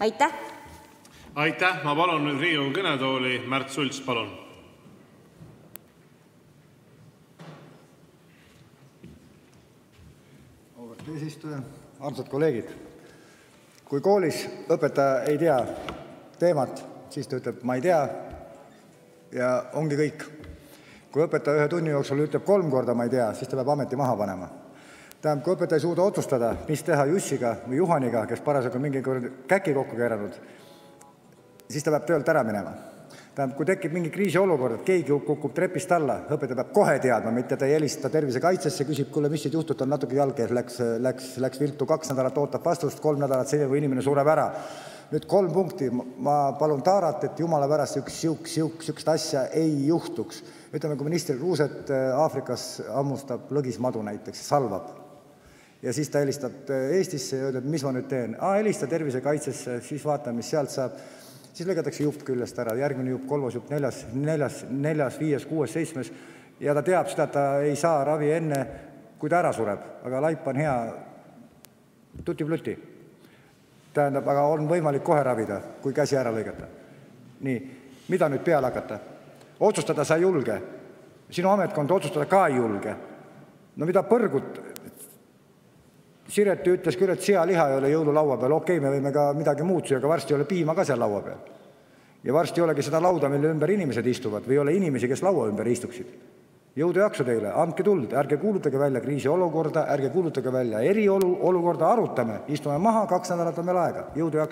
Aitäh! Aitäh! Ma palun nüüd Riigikogu kõnetooli Märt Sults, palun. Auväärt eesistuja, armsad kolleegid. Kui koolis õpetaja ei tea teemat, siis ta ütleb, ma ei tea, ja ongi kõik. Kui õpetaja 1 tunni jooksul ütleb 3 korda ma ei tea, siis ta peab ameti maha panema. Tähendab, kui õpetaja ei suuda otsustada, mis teha Jussiga või Juhaniga, kes parasjagu mingi käki kokku keeranud, siis ta peab töölt ära minema. Tähendab, kui tekib mingi kriisiolukord, et keegi kukub trepist alla, õpetaja peab kohe teadma, mitte ta ei helista tervisekaitsesse, küsib, kuule, mis siit juhtub, on natuke jalg läks viltu 2 nädalat, ootab vastust, 3 nädalat selline, kui inimene sureb ära. Nüüd 3 punkti, ma palun taarat, et jumala pärast sihukest asja ei juhtuks. Ütleme, kui minister Kruuset Aafrikas ammustab lõgismadu näiteks, salvab. Ja siis ta helistab Eestisse ja ütleb, mis ma nüüd teen. Helista tervisekaitsesse, siis vaatame, mis sealt saab. Siis lõigatakse jupp küljest ära, järgmine jupp, 3. jupp, 4., 5., 6., 7. Ja ta teab seda, et ta ei saa ravi enne, kui ta ära sureb. Aga laip on hea tuti-pluti. Tähendab, aga on võimalik kohe ravida, kui käsi ära lõigata. Nii, mida nüüd peale hakata? Otsustada sa julge. Sinu ametkond otsustada ka ei julge. No mida põrgut? Siret ütles küll, et sealiha ei ole jõululaua peal. Okei, me võime ka midagi muud süüa, aga varsti ei ole piima ka seal laua peal. Ja varsti ei olegi seda lauda, mille ümber inimesed istuvad, või ei ole inimesi, kes laua ümber istuksid. Jõudu jaksu teile, andke tuld, ärge kuulutage välja kriisiolukorda, ärge kuulutage välja eriolukorda, arutame, istume maha, 2 nädalat on meil aega. Jõudu jaksu.